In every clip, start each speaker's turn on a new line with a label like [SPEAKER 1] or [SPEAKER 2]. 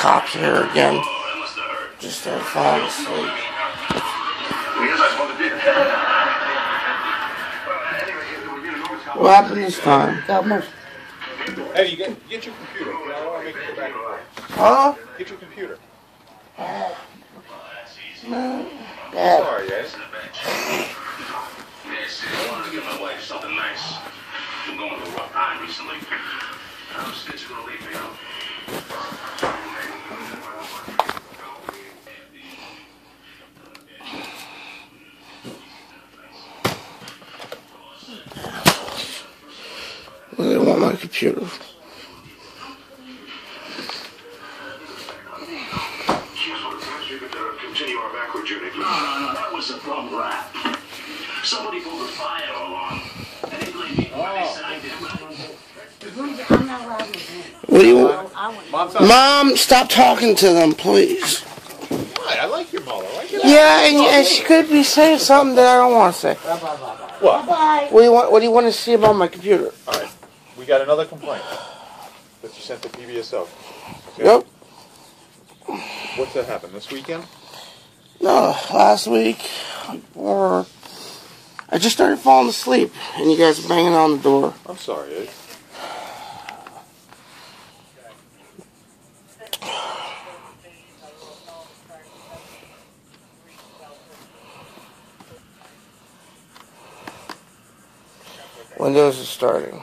[SPEAKER 1] cops here again. Just started falling asleep. What happened this time?
[SPEAKER 2] Eddie, get your computer. I don't want to make you go back and forth.
[SPEAKER 1] Huh?
[SPEAKER 2] Get your computer.
[SPEAKER 1] No.
[SPEAKER 2] Sorry, Eddie.
[SPEAKER 3] I wanted to give my wife something nice. I'm going through a rough time recently. I'm scared you're going to leave me out.
[SPEAKER 1] They want my computer.
[SPEAKER 3] Continue our backward journey. No, that was a bum rap. Somebody pulled the fire alarm. And they blamed me for what they said I did.
[SPEAKER 4] I'm not riding with him.
[SPEAKER 1] What do you want? Mom, stop talking to them, please.
[SPEAKER 2] What? I like your mother. I like your
[SPEAKER 1] Yeah, and she could be saying something that I don't want to say.
[SPEAKER 2] What?
[SPEAKER 4] Bye.
[SPEAKER 1] What do you want to see about my computer?
[SPEAKER 2] All right. We got another complaint that you sent to P.B.S.O. Okay?
[SPEAKER 1] Yep.
[SPEAKER 2] What's that happened this weekend?
[SPEAKER 1] No, last week. Or I just started falling asleep, and you guys are banging on the door.
[SPEAKER 2] I'm sorry, Eddie.
[SPEAKER 1] Windows is starting.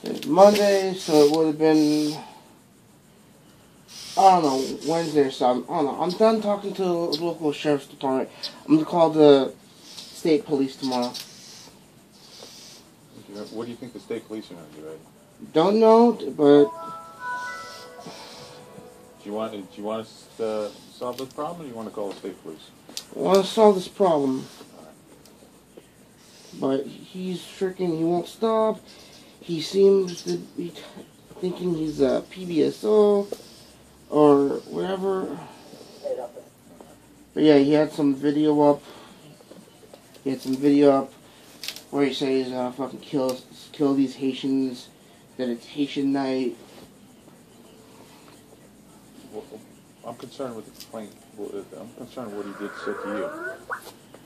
[SPEAKER 1] It's Monday, so it would have been, I don't know, Wednesday or something. I don't know. I'm done talking to the local sheriff's department. I'm going to call the state police tomorrow.
[SPEAKER 2] What do you think the state police are going to do, Eddie?
[SPEAKER 1] Don't know, but
[SPEAKER 2] Do you want us to solve this problem, or do you want to call the state police?
[SPEAKER 1] I want to solve this problem. But he's freaking, he won't stop. He seems to be thinking he's a P.B.S.O. or whatever. But yeah, he had some video up. He had some video up where he says, fucking kill these Haitians, that it's Haitian night.
[SPEAKER 2] Well, I'm concerned with the complaint. I'm concerned with what he did said to you.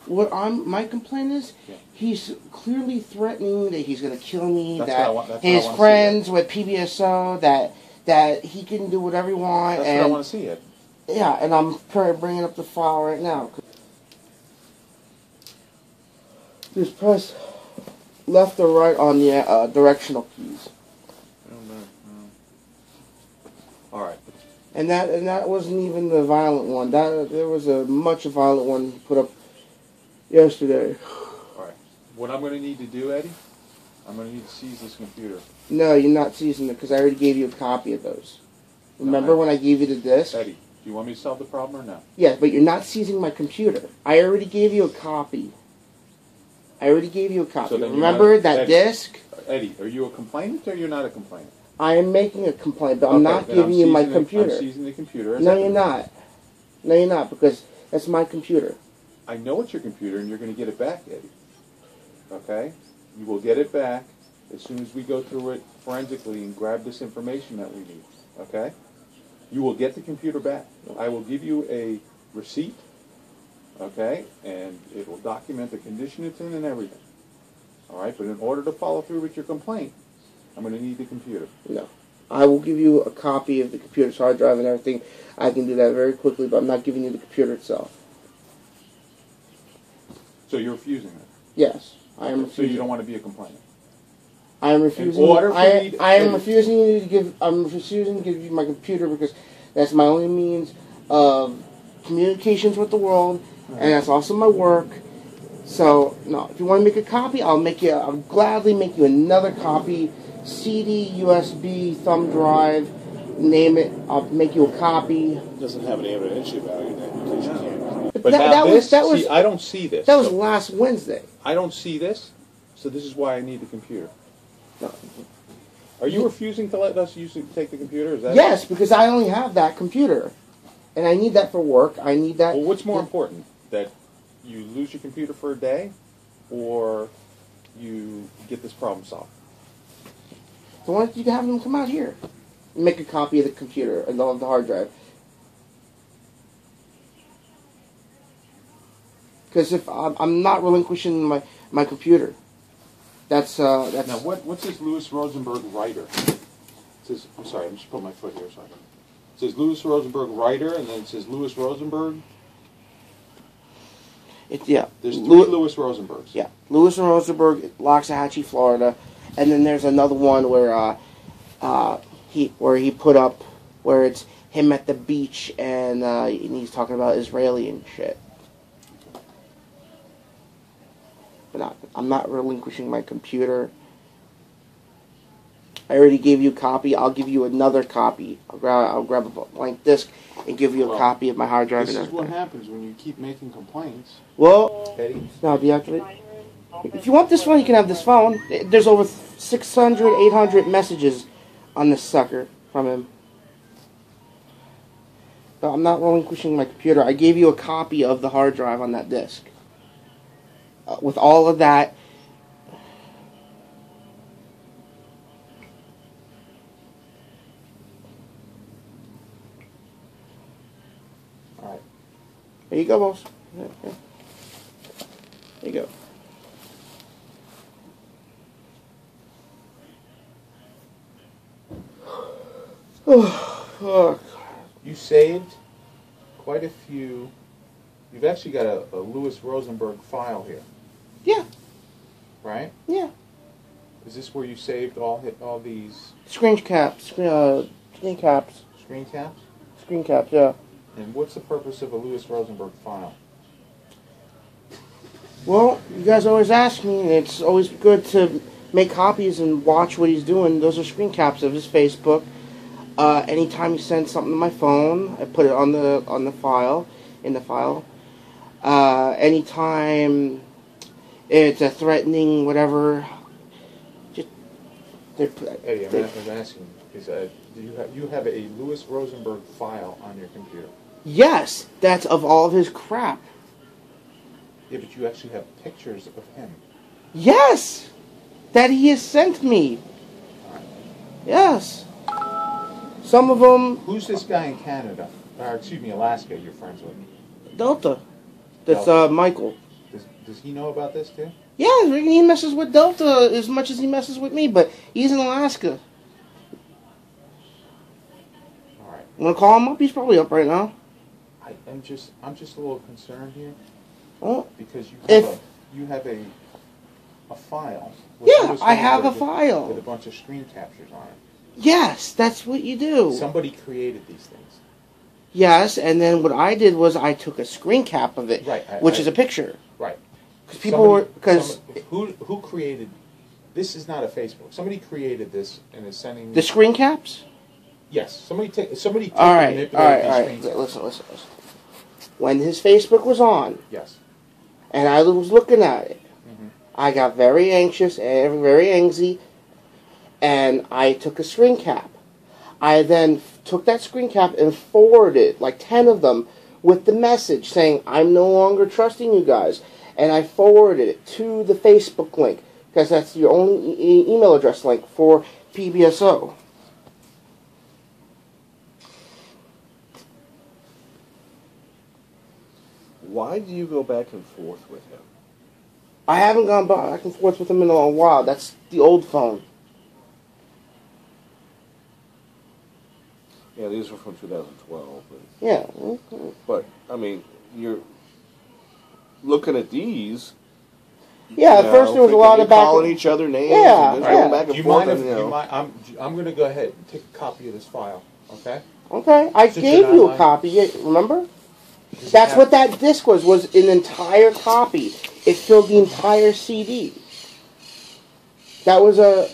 [SPEAKER 1] What my complaint is, he's clearly threatening that he's going to kill me, that his friends with P.B.S.O, that he can do whatever he wants.
[SPEAKER 2] That's what I want to see it.
[SPEAKER 1] Yeah, and I'm bringing up the file right now. Just press left or right on the directional keys.
[SPEAKER 2] All right.
[SPEAKER 1] And that wasn't even the violent one. There was a much violent one put up yesterday.
[SPEAKER 2] All right. What I'm going to need to do, Eddie, I'm going to need to seize this computer.
[SPEAKER 1] No, you're not seizing it because I already gave you a copy of those. Remember when I gave you the disc?
[SPEAKER 2] Eddie, do you want me to solve the problem or no?
[SPEAKER 1] Yes, but you're not seizing my computer. I already gave you a copy. So remember that
[SPEAKER 2] Eddie,
[SPEAKER 1] disc?
[SPEAKER 2] Eddie, are you a complainant or you're not a complainant?
[SPEAKER 1] I am making a complaint, but I'm not giving you my computer.
[SPEAKER 2] I'm seizing the computer.
[SPEAKER 1] No, you're not. No, you're not, because that's my computer.
[SPEAKER 2] I know it's your computer, and you're going to get it back, Eddie. Okay? You will get it back as soon as we go through it forensically and grab this information that we need. Okay? You will get the computer back. I will give you a receipt, okay? And it will document the condition it's in and everything. All right? But in order to follow through with your complaint, I'm going to need the computer.
[SPEAKER 1] No. I will give you a copy of the computer's hard drive and everything. I can do that very quickly, but I'm not giving you the computer itself.
[SPEAKER 2] So you're refusing it?
[SPEAKER 1] Yes, I am refusing.
[SPEAKER 2] So you don't want to be a complainant?
[SPEAKER 1] I am refusing. I'm refusing to give you my computer because that's my only means of communications with the world, and that's also my work. So no, if you want to make a copy, I'll gladly make you another copy. CD, USB, thumb drive, name it. I'll make you a copy.
[SPEAKER 5] It doesn't have any evidentiary value then because you can't.
[SPEAKER 2] But that was see, I don't see this.
[SPEAKER 1] That was last Wednesday.
[SPEAKER 2] I don't see this, so this is why I need the computer.
[SPEAKER 1] No.
[SPEAKER 2] Are you refusing to let us take the computer? Is that
[SPEAKER 1] yes, because I only have that computer, and I need that for work. I need that.
[SPEAKER 2] Well, what's more important, that you lose your computer for a day, or you get this problem solved.
[SPEAKER 1] So why don't you have them come out here and make a copy of the computer and they'll have the hard drive? Because if I'm not relinquishing my computer, that's
[SPEAKER 2] now what's this Louis Rosenberg writer? It says, I'm sorry, I'm just putting my foot here so I can. It says Louis Rosenberg writer, and then it says Louis Rosenberg.
[SPEAKER 1] Yeah.
[SPEAKER 2] There's three Louis Rosenbergs.
[SPEAKER 1] Yeah, Louis Rosenberg, Loxahatchee, Florida, and then there's another one where he put up where it's him at the beach and he's talking about Israeli and shit. But I'm not relinquishing my computer. I already gave you a copy. I'll give you another copy. I'll grab a blank disk and give you a copy of my hard drive.
[SPEAKER 2] This is what happens when you keep making complaints.
[SPEAKER 1] Well,
[SPEAKER 2] Eddie?
[SPEAKER 1] no, deactivate. If you want this phone, you can have this phone. There's over 600, 800 messages on this sucker from him. But I'm not relinquishing my computer. I gave you a copy of the hard drive on that disk. With all of that.
[SPEAKER 2] Alright.
[SPEAKER 1] There you go, boss. There you go. Oh, fuck.
[SPEAKER 2] You saved quite a few. You've actually got a Louis Rosenberg file here.
[SPEAKER 1] Yeah.
[SPEAKER 2] Right?
[SPEAKER 1] Yeah.
[SPEAKER 2] Is this where you saved all these
[SPEAKER 1] Screen caps. Screen caps.
[SPEAKER 2] screen caps?
[SPEAKER 1] Screen caps, yeah.
[SPEAKER 2] And what's the purpose of a Louis Rosenberg file?
[SPEAKER 1] Well, you guys always ask me, and it's always good to make copies and watch what he's doing. Those are screen caps of his Facebook. Anytime he sends something to my phone, I put it on the file, in the file. Anytime it's a threatening whatever, just
[SPEAKER 2] Eddie, I'm asking, do you have a Louis Rosenberg file on your computer?
[SPEAKER 1] Yes, that's of all of his crap.
[SPEAKER 2] Yeah, but you actually have pictures of him.
[SPEAKER 1] Yes, that he has sent me. Yes. Some of them...
[SPEAKER 2] Who's this guy in Canada? Or, excuse me, Alaska you're friends with?
[SPEAKER 1] Delta. That's Michael.
[SPEAKER 2] Does he know about this too?
[SPEAKER 1] Yeah, he messes with Delta as much as he messes with me, but he's in Alaska.
[SPEAKER 2] Alright.
[SPEAKER 1] Want to call him up? He's probably up right now.
[SPEAKER 2] I'm just a little concerned here.
[SPEAKER 1] Oh,
[SPEAKER 2] Because
[SPEAKER 1] if
[SPEAKER 2] you have a file.
[SPEAKER 1] Yeah, I have a file.
[SPEAKER 2] With a bunch of screen captures on it.
[SPEAKER 1] Yes, that's what you do.
[SPEAKER 2] Somebody created these things.
[SPEAKER 1] Yes, and then what I did was I took a screen cap of it,
[SPEAKER 2] Right,
[SPEAKER 1] which is a picture.
[SPEAKER 2] Right.
[SPEAKER 1] Because people were... Because
[SPEAKER 2] who created... This is not a Facebook. Somebody created this and is sending...
[SPEAKER 1] The screen caps?
[SPEAKER 2] Yes. Somebody
[SPEAKER 1] all right.
[SPEAKER 2] manipulated these screen caps.
[SPEAKER 1] Listen. When his Facebook was on...
[SPEAKER 2] Yes.
[SPEAKER 1] And I was looking at it, I got very anxious and very angsty, and I took a screen cap. I then took that screen cap and forwarded, like 10 of them, with the message saying, I'm no longer trusting you guys. And I forwarded it to the Facebook link, because that's your only email address link for P.B.S.O.
[SPEAKER 5] Why do you go back and forth with him?
[SPEAKER 1] I haven't gone back and forth with him in a while. That's the old phone.
[SPEAKER 5] Yeah, these were from 2012.
[SPEAKER 1] Yeah.
[SPEAKER 5] But, I mean, you're looking at these.
[SPEAKER 1] Yeah, at first there was a lot of back...
[SPEAKER 5] calling each other names.
[SPEAKER 1] Yeah,
[SPEAKER 5] and
[SPEAKER 1] yeah.
[SPEAKER 5] going back and forth.
[SPEAKER 2] I'm going to go ahead and take a copy of this file, okay?
[SPEAKER 1] Okay, I gave you a copy, remember? That's what that disc was an entire copy. It filled the entire CD. That was a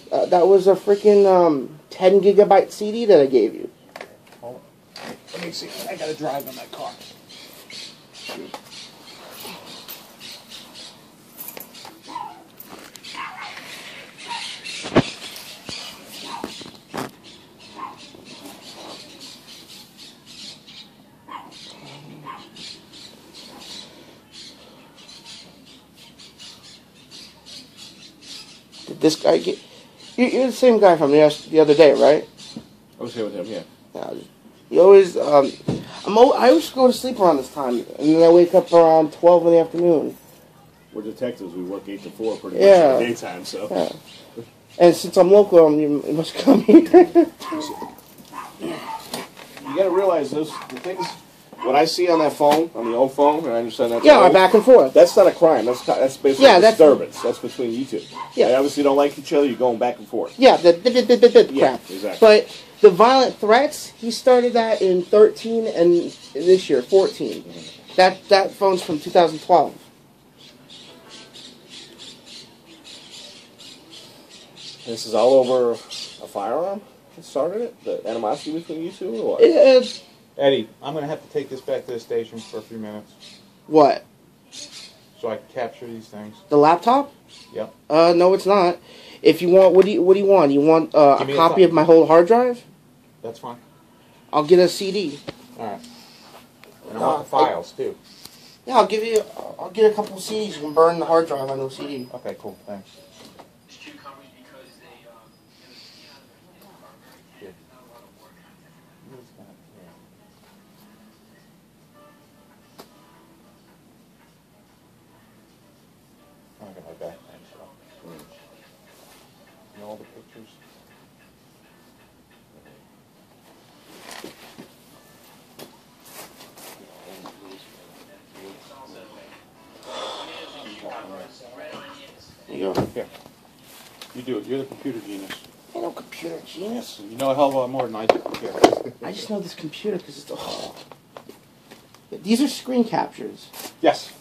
[SPEAKER 1] freaking 10 gigabyte CD that I gave you.
[SPEAKER 2] Oh, let me see. I got to drive on that car.
[SPEAKER 1] this guy. You're the same guy from the other day, right?
[SPEAKER 5] I was here with him, yeah.
[SPEAKER 1] You always, I always go to sleep around this time, and then I wake up around 12 in the afternoon.
[SPEAKER 5] We're detectives. We work 8 to 4 pretty much in the daytime, so.
[SPEAKER 1] Yeah. And since I'm local, you must come here.
[SPEAKER 5] You gotta realize the things. What I see on that phone, on the old phone, and I understand that's
[SPEAKER 1] back and forth.
[SPEAKER 5] That's not a crime. That's basically a disturbance. That's between you two.
[SPEAKER 1] Yeah.
[SPEAKER 5] They obviously don't like each other. You're going back and forth.
[SPEAKER 1] Yeah, the crap.
[SPEAKER 5] Exactly.
[SPEAKER 1] But the violent threats, he started that in 13 and this year, 14. Mm-hmm. That phone's from 2012.
[SPEAKER 5] This is all over a firearm that started it? The animosity between you two, or what?
[SPEAKER 2] Eddie, I'm going to have to take this back to the station for a few minutes.
[SPEAKER 1] What?
[SPEAKER 2] So I can capture these things.
[SPEAKER 1] The laptop?
[SPEAKER 2] Yep.
[SPEAKER 1] No, it's not. If you want, what do you want? You want a copy of my whole hard drive?
[SPEAKER 2] That's fine.
[SPEAKER 1] I'll get a CD.
[SPEAKER 2] All right. And I want the files too.
[SPEAKER 1] Yeah, I'll get a couple of CDs. You can burn the hard drive on those CD.
[SPEAKER 2] Okay, cool. Thanks. You know all the pictures?
[SPEAKER 1] There you go.
[SPEAKER 2] Here. You do it. You're the computer genius.
[SPEAKER 1] Ain't no computer genius.
[SPEAKER 2] You know a hell of a lot more than I do. Here.
[SPEAKER 1] I just know this computer because it's... Oh. These are screen captures.
[SPEAKER 2] Yes.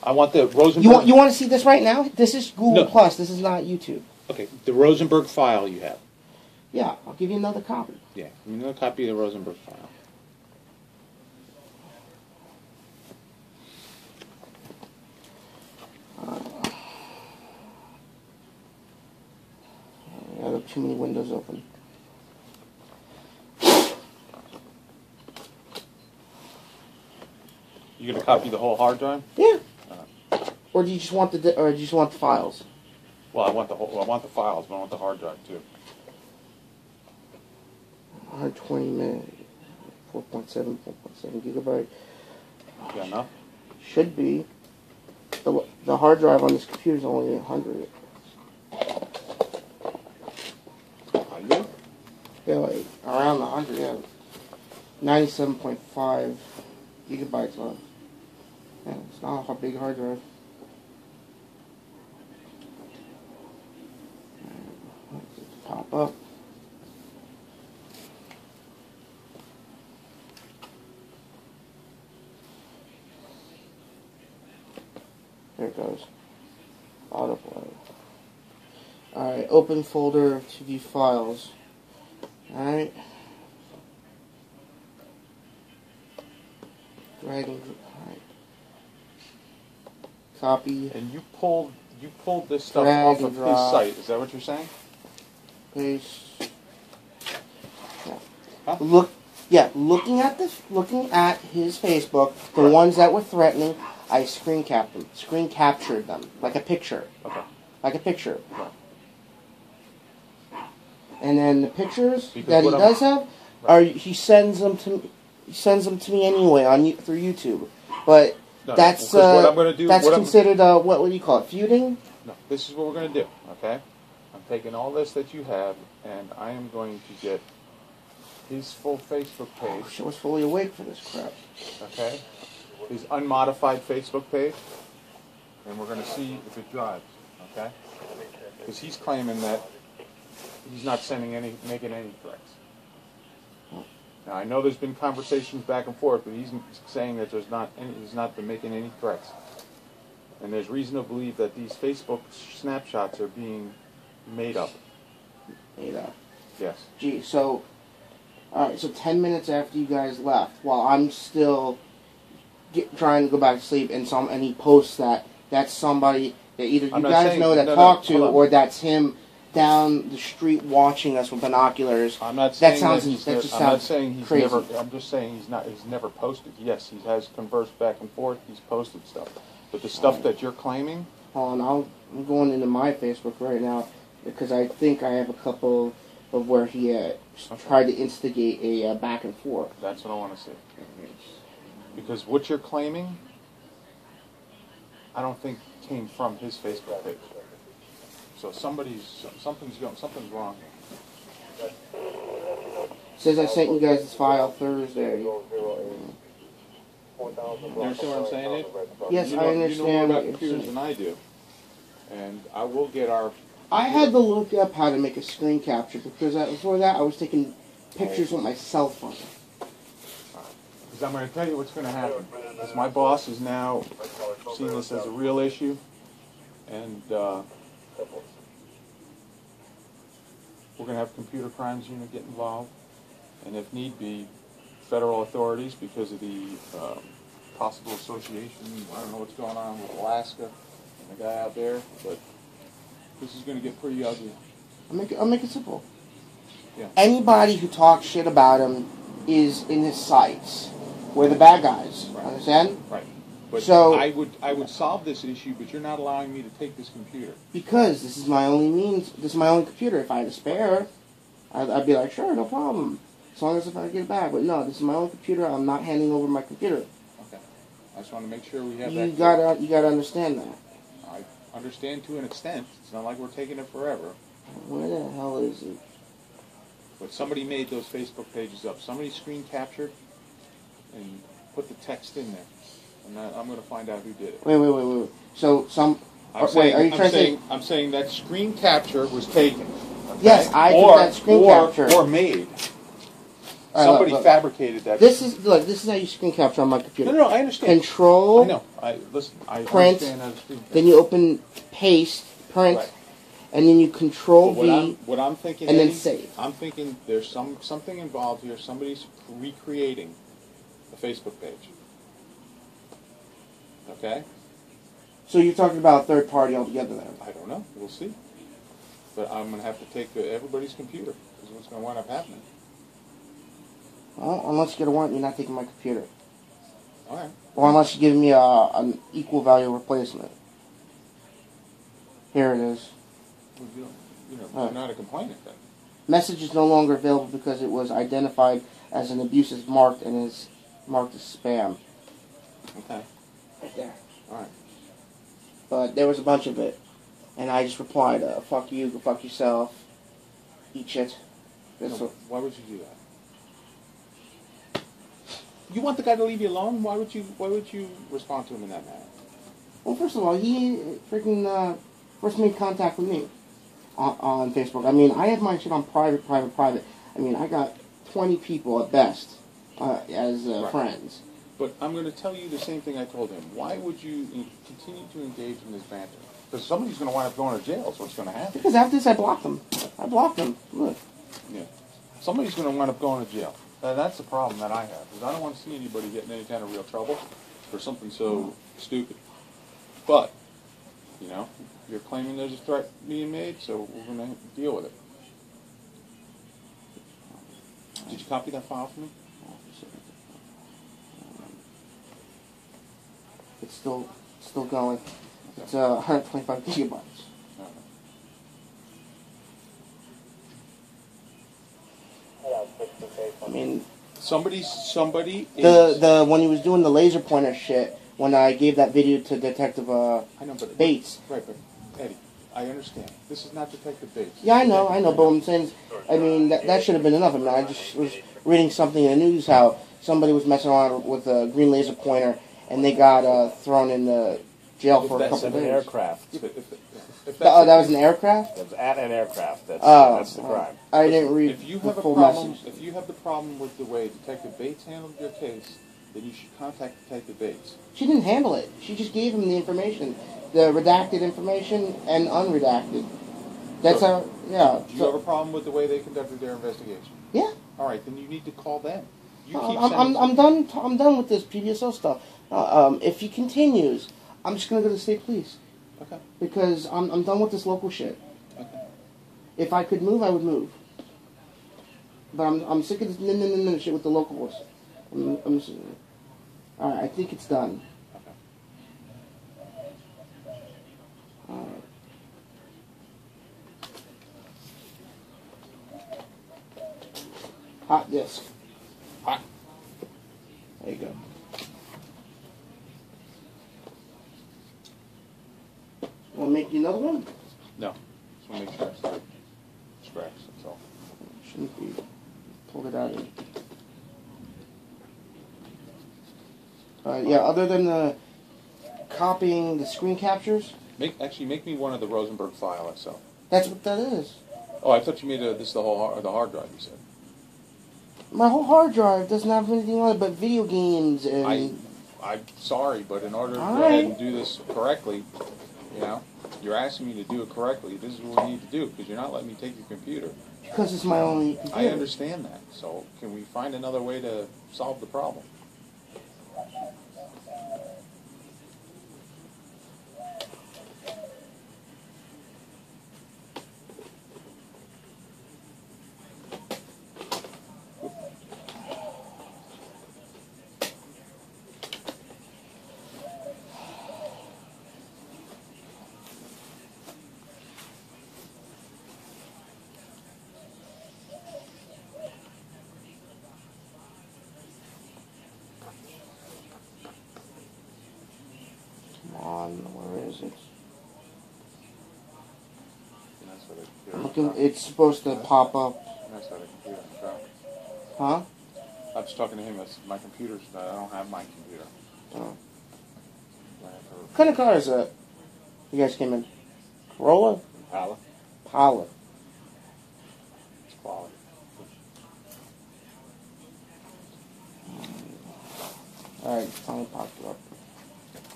[SPEAKER 2] I want the Rosenburg...
[SPEAKER 1] You want to see this right now? This is Google Plus. This is not YouTube.
[SPEAKER 2] Okay. The Rosenburg file you have.
[SPEAKER 1] Yeah. I'll give you another copy.
[SPEAKER 2] Yeah. Give me another copy of the Rosenburg file.
[SPEAKER 1] I have too many windows open.
[SPEAKER 2] You gonna copy the whole hard drive?
[SPEAKER 1] Yeah. Or do you just want the files?
[SPEAKER 2] Well, I want the files, but I want the hard drive too.
[SPEAKER 1] 120 meg, 4.7 gigabyte.
[SPEAKER 2] Yeah, enough.
[SPEAKER 1] Should be. The hard drive on this computer is only 100.
[SPEAKER 5] 100?
[SPEAKER 1] Yeah, like around 100. Yeah, 97.5 gigabytes on. Yeah, it's not a big hard drive. Pop up. There it goes. Autoplay. Alright, open folder to view files. Alright. Drag and alright. Copy.
[SPEAKER 2] And you pulled this stuff off of his site. Is that what you're saying?
[SPEAKER 1] Paste. Yeah.
[SPEAKER 2] Huh?
[SPEAKER 1] Looking at his Facebook, the ones that were threatening, I screen captured them like a picture.
[SPEAKER 2] Okay.
[SPEAKER 1] Like a picture.
[SPEAKER 2] Right.
[SPEAKER 1] And then the pictures
[SPEAKER 2] Because
[SPEAKER 1] that he does have he sends them to me anyway through YouTube. But that's
[SPEAKER 2] what I'm gonna do,
[SPEAKER 1] that's considered what do you call it? Feuding?
[SPEAKER 2] No. This is what we're gonna do. Okay. I'm taking all this that you have, and I am going to get his full Facebook page.
[SPEAKER 1] I was fully awake for this crap.
[SPEAKER 2] Okay. His unmodified Facebook page, and we're going to see if it drives. Okay. Because he's claiming that he's not making any threats. Now I know there's been conversations back and forth, but he's saying that he's not been making any threats. And there's reason to believe that these Facebook snapshots are being made up.
[SPEAKER 1] Made up.
[SPEAKER 2] Yes.
[SPEAKER 1] Gee, so, alright, so 10 minutes after you guys left, while I'm still trying to go back to sleep, and he posts that's somebody that either you guys know that talked to, or that's him down the street watching us with binoculars.
[SPEAKER 2] I'm not saying
[SPEAKER 1] I'm not
[SPEAKER 2] saying he's
[SPEAKER 1] crazy.
[SPEAKER 2] never. I'm just saying he's never posted. Yes, he has conversed back and forth. He's posted stuff, but the stuff that you're claiming.
[SPEAKER 1] Hold on, I'm going into my Facebook right now. because I think I have a couple of where he tried to instigate a back and forth.
[SPEAKER 2] That's what I want to see. Because what you're claiming, I don't think came from his Facebook page. So something's wrong.
[SPEAKER 1] Says I sent you guys this file Thursday.
[SPEAKER 2] You understand what I'm saying, Ed?
[SPEAKER 1] Yes, I understand.
[SPEAKER 2] You know more about computers than I do. And I will get our...
[SPEAKER 1] I had to look up how to make a screen capture because before that I was taking pictures with my cell phone.
[SPEAKER 2] Because I'm going to tell you what's going to happen. Because my boss is now seeing this as a real issue. And we're going to have computer crimes unit get involved. And if need be, federal authorities because of the possible association. I don't know what's going on with Alaska and the guy out there, but this is going to get pretty ugly.
[SPEAKER 1] I'll make it simple.
[SPEAKER 2] Yeah.
[SPEAKER 1] Anybody who talks shit about him is in his sights. We're the bad guys.
[SPEAKER 2] Right.
[SPEAKER 1] Understand?
[SPEAKER 2] Right. But
[SPEAKER 1] so
[SPEAKER 2] I would solve this issue, but you're not allowing me to take this computer.
[SPEAKER 1] Because this is my only means. This is my only computer. If I had a spare, I'd be like, sure, no problem. As long as if I get it back. But no, this is my own computer. I'm not handing over my computer.
[SPEAKER 2] Okay. I just want to make sure we have
[SPEAKER 1] You
[SPEAKER 2] that.
[SPEAKER 1] You gotta understand that.
[SPEAKER 2] I understand to an extent. It's not like we're taking it forever.
[SPEAKER 1] Where the hell is it?
[SPEAKER 2] But somebody made those Facebook pages up. Somebody screen captured and put the text in there. And I'm going to find out who did it.
[SPEAKER 1] Wait. So
[SPEAKER 2] I'm saying that screen capture was taken. Okay?
[SPEAKER 1] Yes, I took that screen capture.
[SPEAKER 2] Or made. Somebody fabricated that.
[SPEAKER 1] This is how you screen capture on my computer.
[SPEAKER 2] No, I understand.
[SPEAKER 1] Control.
[SPEAKER 2] I know. I
[SPEAKER 1] print.
[SPEAKER 2] understand how to screen capture.
[SPEAKER 1] Then you open paste, print,
[SPEAKER 2] right.
[SPEAKER 1] And then you Control
[SPEAKER 2] V. What I'm thinking,
[SPEAKER 1] and
[SPEAKER 2] Eddie,
[SPEAKER 1] then save.
[SPEAKER 2] I'm thinking there's something involved here. Somebody's recreating the Facebook page. Okay.
[SPEAKER 1] So you're talking about a third party altogether then?
[SPEAKER 2] I don't know. We'll see. But I'm going to have to take everybody's computer. This is what's going to wind up happening.
[SPEAKER 1] Well, unless you get a warrant, you're not taking my computer.
[SPEAKER 2] All right.
[SPEAKER 1] Or unless you give me an equal value replacement. Here it is.
[SPEAKER 2] Well, you're not a complainant then.
[SPEAKER 1] Message is no longer available because it was identified as an abusive marked and is marked as spam.
[SPEAKER 2] Okay.
[SPEAKER 1] Right there.
[SPEAKER 2] All right.
[SPEAKER 1] But there was a bunch of it. And I just replied, fuck you, go fuck yourself, eat shit.
[SPEAKER 2] Why would you do that? You want the guy to leave you alone? Why would you respond to him in that manner?
[SPEAKER 1] Well, first of all, he freaking first made contact with me on Facebook. I mean, I have my shit on private. I mean, I got 20 people at best as friends.
[SPEAKER 2] But I'm going to tell you the same thing I told him. Why would you continue to engage in this banter? Because somebody's going to wind up going to jail. That's what's going to happen.
[SPEAKER 1] Because after this, I blocked them. Look.
[SPEAKER 2] Yeah. Somebody's going to wind up going to jail. That's the problem that I have. Because I don't want to see anybody get in any kind of real trouble for something so stupid. But, you're claiming there's a threat being made, so we're going to deal with it. Did you copy that file for me?
[SPEAKER 1] It's still going. It's 125 gigabytes. I mean,
[SPEAKER 2] somebody is...
[SPEAKER 1] The when he was doing the laser pointer shit, when I gave that video to Detective Bates.
[SPEAKER 2] Right, but Eddie, I understand. This is not Detective Bates.
[SPEAKER 1] Yeah, I know, but what I'm saying is, I mean, that should have been enough. I mean, I just was reading something in the news how somebody was messing around with a green laser pointer and they got thrown in the jail for a couple of days.
[SPEAKER 6] That's an aircraft.
[SPEAKER 1] That was an aircraft?
[SPEAKER 6] That's at an aircraft. That's the crime.
[SPEAKER 1] I didn't read
[SPEAKER 2] if you have
[SPEAKER 1] the
[SPEAKER 2] a
[SPEAKER 1] full
[SPEAKER 2] problem,
[SPEAKER 1] message.
[SPEAKER 2] If you have the problem with the way Detective Bates handled your case, then you should contact Detective Bates.
[SPEAKER 1] She didn't handle it. She just gave him the information. The redacted information and unredacted. That's
[SPEAKER 2] Do you
[SPEAKER 1] have
[SPEAKER 2] a problem with the way they conducted their investigation?
[SPEAKER 1] Yeah.
[SPEAKER 2] All right, then you need to call them.
[SPEAKER 1] I'm done with this P.B.S.O stuff. If he continues, I'm just gonna go to the state police.
[SPEAKER 2] Okay.
[SPEAKER 1] Because I'm done with this local shit.
[SPEAKER 2] Okay.
[SPEAKER 1] If I could move, I would move. But I'm sick of this shit with the locals. All right, I think it's done.
[SPEAKER 2] Okay.
[SPEAKER 1] All right. Hot disk.
[SPEAKER 2] Hot.
[SPEAKER 1] There you go. Want to make you another one?
[SPEAKER 2] No. Just want to make sure it's not scratched, that's all.
[SPEAKER 1] Shouldn't be. Pulled it out of yeah, other than the copying the screen captures.
[SPEAKER 2] Actually, make me one of the Rosenburg file itself.
[SPEAKER 1] That's what that is.
[SPEAKER 2] Oh, I thought you made this the whole the hard drive. You said.
[SPEAKER 1] My whole hard drive doesn't have anything on it but video games and.
[SPEAKER 2] I'm sorry, but in order to
[SPEAKER 1] All
[SPEAKER 2] go ahead
[SPEAKER 1] right.
[SPEAKER 2] and do this correctly, you know, you're asking me to do it correctly. This is what we need to do because you're not letting me take your computer.
[SPEAKER 1] Because it's my only computer.
[SPEAKER 2] I understand that. So can we find another way to solve the problem?
[SPEAKER 1] Where is it?
[SPEAKER 2] That's what it,
[SPEAKER 1] I'm looking, it's supposed to pop up.
[SPEAKER 2] That's how the computer is dropped.
[SPEAKER 1] Huh?
[SPEAKER 2] I was talking to him. My computer's. I don't have my computer.
[SPEAKER 1] Oh. What kind of car is that? You guys came in. Corolla?
[SPEAKER 2] Impala.
[SPEAKER 1] Impala.
[SPEAKER 2] It's quality.
[SPEAKER 1] Alright, finally popped it up.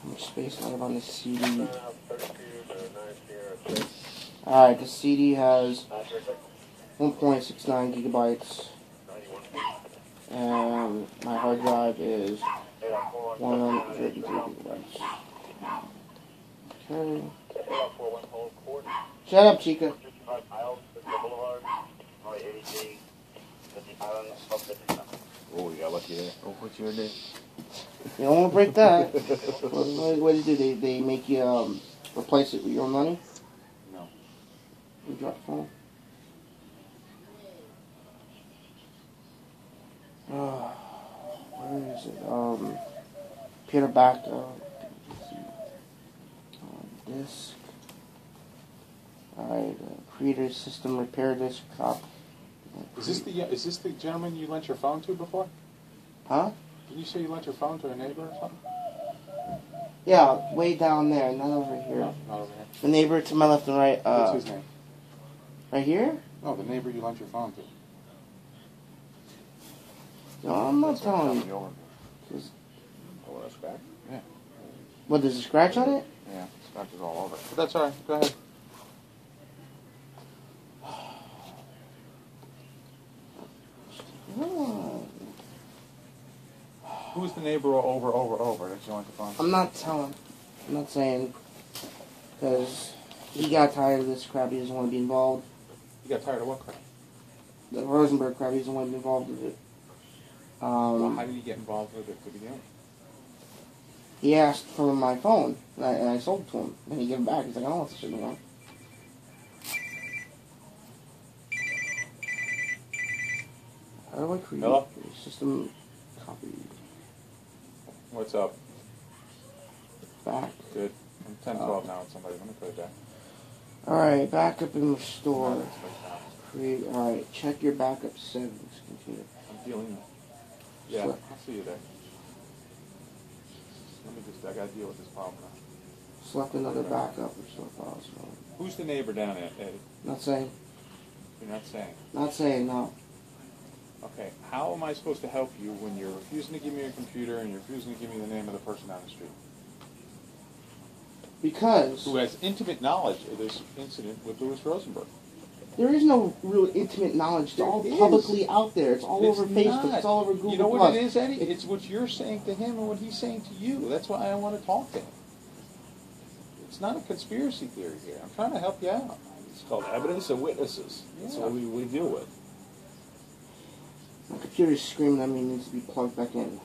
[SPEAKER 1] How much space I have on this CD? Alright, the CD has 1.69 gigabytes. And my hard drive is 153 gigabytes. Okay. Shut up, Chica.
[SPEAKER 5] Oh, you got lucky there.
[SPEAKER 6] Go put you in there.
[SPEAKER 1] You don't want to break that. What do they do? They make you replace it with your own money?
[SPEAKER 2] No.
[SPEAKER 1] You drop the phone? Where is it? Peter back. Disk. Alright, creator system repair disk cop.
[SPEAKER 2] Is this the gentleman you lent your phone to before?
[SPEAKER 1] Huh?
[SPEAKER 2] Did you say you lent your phone to a neighbor or something?
[SPEAKER 1] Yeah, way down there, not over here.
[SPEAKER 2] No, not over here.
[SPEAKER 1] The neighbor to my left and right.
[SPEAKER 2] What's his name?
[SPEAKER 1] Right here?
[SPEAKER 2] No, the neighbor you lent your phone to.
[SPEAKER 1] No, I'm not telling you.
[SPEAKER 5] Oh, that's back.
[SPEAKER 2] Yeah.
[SPEAKER 1] What, there's a scratch on it?
[SPEAKER 2] Yeah, scratches all over. But that's all right. Go ahead.
[SPEAKER 1] Oh.
[SPEAKER 2] Who's the neighbor over that you lent the phone to?
[SPEAKER 1] I'm not telling. I'm not saying. Because he got tired of this crap. He doesn't want to be involved.
[SPEAKER 2] You got tired of what crap?
[SPEAKER 1] The Rosenburg crap. He doesn't want to be involved with it.
[SPEAKER 2] Well, how did he get involved with it to begin with?
[SPEAKER 1] He asked for my phone, and I sold it to him. Then he gave it back. He's like, I don't want this shit anymore. How do I create
[SPEAKER 2] Hello?
[SPEAKER 1] a system copy?
[SPEAKER 2] What's up?
[SPEAKER 1] Back.
[SPEAKER 2] Good. I'm 10-12 now with somebody. Let me put it back.
[SPEAKER 1] Alright, backup and restore.
[SPEAKER 2] No, that's like that.
[SPEAKER 1] Create. Alright, check your backup settings. Computer.
[SPEAKER 2] I'm dealing with. Yeah,
[SPEAKER 1] Sure.
[SPEAKER 2] I'll see you there. I gotta deal with this problem now.
[SPEAKER 1] Select another backup or so possible.
[SPEAKER 2] Who's the neighbor down there, Eddie?
[SPEAKER 1] Not saying.
[SPEAKER 2] You're not saying.
[SPEAKER 1] Not saying, no.
[SPEAKER 2] Okay, how am I supposed to help you when you're refusing to give me your computer and you're refusing to give me the name of the person down the street?
[SPEAKER 1] Because
[SPEAKER 2] Who has intimate knowledge of this incident with Louis Rosenberg?
[SPEAKER 1] there is no real intimate knowledge. It's all
[SPEAKER 2] There is.
[SPEAKER 1] publicly out there. It's all over
[SPEAKER 2] It's
[SPEAKER 1] Facebook.
[SPEAKER 2] not.
[SPEAKER 1] It's all over Google+.
[SPEAKER 2] You know what it is, Eddie? It's what you're saying to him and what he's saying to you. That's why I want to talk to him. It's not a conspiracy theory here. I'm trying to help you out.
[SPEAKER 5] It's called evidence and witnesses. That's
[SPEAKER 2] Yeah.
[SPEAKER 5] what we deal with.
[SPEAKER 1] My computer's screaming at me. It needs to be plugged back in.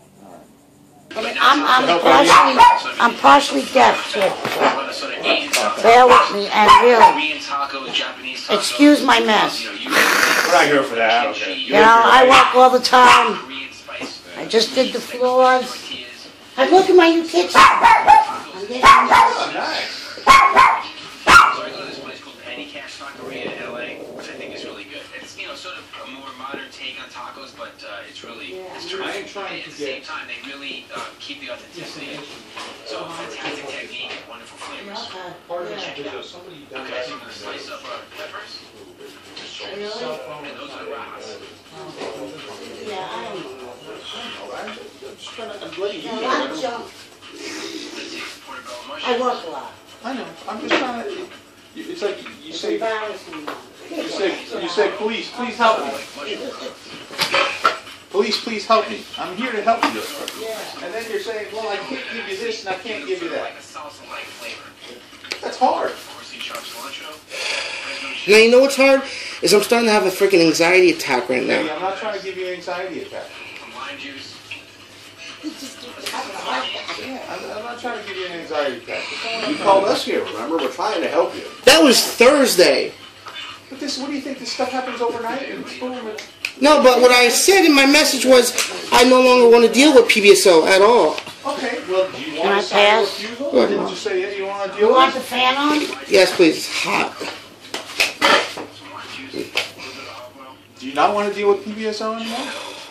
[SPEAKER 4] I'm partially deaf, too. Bear with me, and really, excuse my mess.
[SPEAKER 5] not here for that. Okay.
[SPEAKER 4] You know, I work all the time. I just did the floors. I look at my new kitchen. I'm getting
[SPEAKER 5] Nice.
[SPEAKER 3] Sort of a more modern take on tacos, but it's really it's
[SPEAKER 2] I am trying
[SPEAKER 3] at
[SPEAKER 2] to
[SPEAKER 3] the
[SPEAKER 2] get.
[SPEAKER 3] same time they really keep the authenticity. So fantastic technique and wonderful flavors.
[SPEAKER 2] Somebody
[SPEAKER 3] Okay, so I'm gonna slice up peppers.
[SPEAKER 2] cellphone.
[SPEAKER 3] And those are rajas.
[SPEAKER 4] Yeah, I
[SPEAKER 5] I'm just trying to. I'm letting you
[SPEAKER 4] know.
[SPEAKER 5] know.
[SPEAKER 4] I'm junk.
[SPEAKER 3] Let's see, portobello mushroom.
[SPEAKER 4] I work a lot.
[SPEAKER 2] I know. I'm just trying to. It's like you
[SPEAKER 4] It's
[SPEAKER 2] say.
[SPEAKER 4] embarrassing.
[SPEAKER 2] You say, please help me. Please help me. I'm here to help you.
[SPEAKER 4] Yeah.
[SPEAKER 2] And then you're saying, well, I can't give you this and I can't give you that.
[SPEAKER 3] Like a salsa-like flavor.
[SPEAKER 2] That's hard.
[SPEAKER 3] Of course, you chop cilantro.
[SPEAKER 1] Now, you know what's hard? Is I'm starting to have a freaking anxiety attack right
[SPEAKER 2] Hey,
[SPEAKER 1] now.
[SPEAKER 2] I'm not trying to give you an anxiety attack.
[SPEAKER 3] Some lime juice.
[SPEAKER 2] I'm not trying to give you an anxiety attack.
[SPEAKER 5] You called us here, remember? We're trying to help you.
[SPEAKER 1] That was Thursday.
[SPEAKER 2] But this, what do you think? This stuff happens overnight and boom.
[SPEAKER 1] No, but what I said in my message was I no longer want to deal with P.B.S.O at all.
[SPEAKER 2] Okay, well, do you
[SPEAKER 4] Can I
[SPEAKER 2] want to sign a
[SPEAKER 4] pass?
[SPEAKER 2] refusal? Or did you say, yeah, you want to deal
[SPEAKER 4] You
[SPEAKER 2] with
[SPEAKER 4] want
[SPEAKER 2] it?
[SPEAKER 4] the fan on?
[SPEAKER 1] Yes, please. It's hot.
[SPEAKER 3] Some lime juice. A little bit of olive oil.
[SPEAKER 2] Do you not want to deal with P.B.S.O anymore?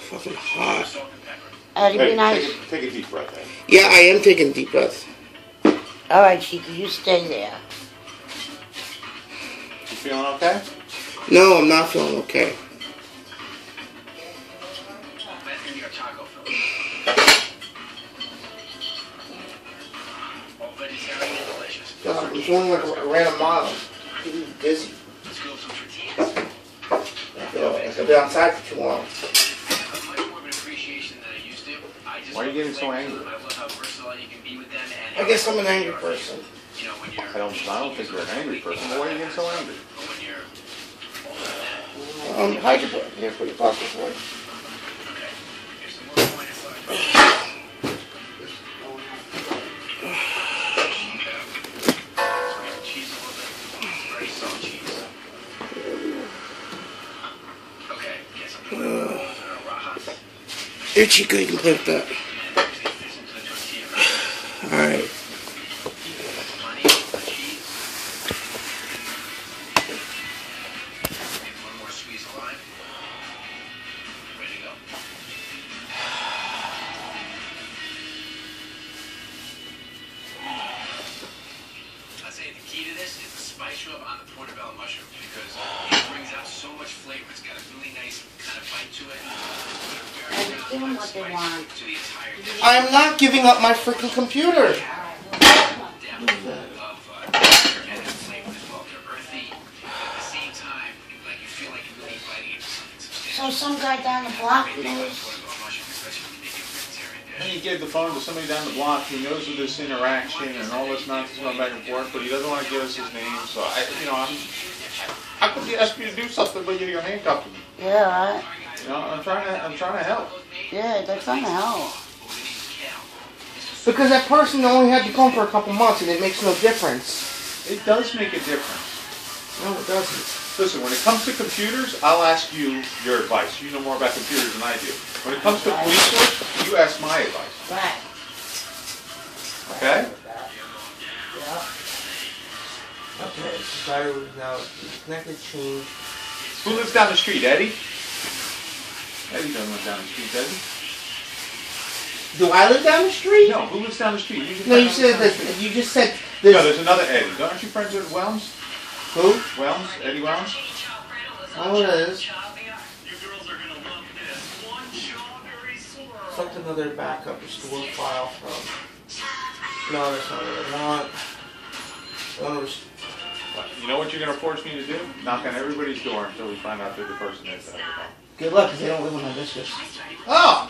[SPEAKER 1] Fucking hot.
[SPEAKER 3] Salt and pepper.
[SPEAKER 4] That'd be nice.
[SPEAKER 5] Take a deep breath in.
[SPEAKER 1] Yeah, I am taking a deep breath.
[SPEAKER 4] All right, Chica, you stay there.
[SPEAKER 2] You feeling okay?
[SPEAKER 1] No, I'm not feeling okay.
[SPEAKER 3] That's gonna be our taco filling. All vegetarian and delicious.
[SPEAKER 1] I'm feeling like a random model. I'm busy.
[SPEAKER 3] Let's go with some tortillas.
[SPEAKER 1] I've been outside for too long.
[SPEAKER 3] Much more of an appreciation than I used to. I just
[SPEAKER 2] Why are you getting so angry?
[SPEAKER 3] I love how versatile you can be with them. And
[SPEAKER 1] I guess I'm an angry person.
[SPEAKER 3] You know, when you're,
[SPEAKER 2] I don't think you're an angry person. Why are you getting so angry?
[SPEAKER 3] but when you're older than that.
[SPEAKER 1] Hide your book. Here, put your pocket for it.
[SPEAKER 3] Okay. Here's some more wine inside. Cheese a little bit. Very soft cheese. Okay, get some rajas.
[SPEAKER 1] Here, Chico, you can play with that.
[SPEAKER 3] This into the tortilla.
[SPEAKER 1] Alright.
[SPEAKER 3] Plenty of cheese. Maybe one more squeeze of lime. Ready to go. I'd say the key to this is the spice rub on the portobello mushroom because it brings out so much flavor. It's got a really nice kind of bite to it.
[SPEAKER 4] And give them what they want.
[SPEAKER 3] To the entire dish.
[SPEAKER 1] I'm not giving up my freaking computer.
[SPEAKER 3] Depth of texture and the flavor as well. They're earthy, but at the same time, like you feel like you're really biting into something substantial.
[SPEAKER 4] So some guy down the block
[SPEAKER 3] Maybe like
[SPEAKER 4] knows.
[SPEAKER 3] portobello mushroom, especially when you make it a vegetarian dish.
[SPEAKER 2] Then you give the phone to somebody down the block who knows of this interaction and all this nonsense going back and forth, but he doesn't want to give us his name. So how could you ask me to do something but you're handcuffing me?
[SPEAKER 4] Yeah, right.
[SPEAKER 2] I'm trying to help.
[SPEAKER 4] Yeah, they're trying to help.
[SPEAKER 1] Because that person only had to come for a couple months and it makes no difference.
[SPEAKER 2] It does make a difference.
[SPEAKER 1] No, it doesn't.
[SPEAKER 2] Listen, when it comes to computers, I'll ask you your advice. You know more about computers than I do. When it comes to police work, you ask my advice.
[SPEAKER 4] Right.
[SPEAKER 2] Okay?
[SPEAKER 1] Okay, subscriber was now connected, change.
[SPEAKER 2] Who lives down the street, Eddie? Eddie doesn't live down the street, does he?
[SPEAKER 1] Do I live down the street?
[SPEAKER 2] No, who lives down the street?
[SPEAKER 1] No, you said that. You just said
[SPEAKER 2] No,
[SPEAKER 1] there's.
[SPEAKER 2] there's another Eddie. Aren't you friends with Whelms?
[SPEAKER 1] Who?
[SPEAKER 2] Whelms? Eddie Whelms?
[SPEAKER 1] Oh, it is.
[SPEAKER 3] You girls are gonna love this. One strawberry swirl.
[SPEAKER 1] Something other backup restore file from. No, that's not what I want.
[SPEAKER 2] You know what you're going to force me to do? Knock on everybody's door until we find out who the person is.
[SPEAKER 1] Good luck, because they don't live on hibiscus. Oh!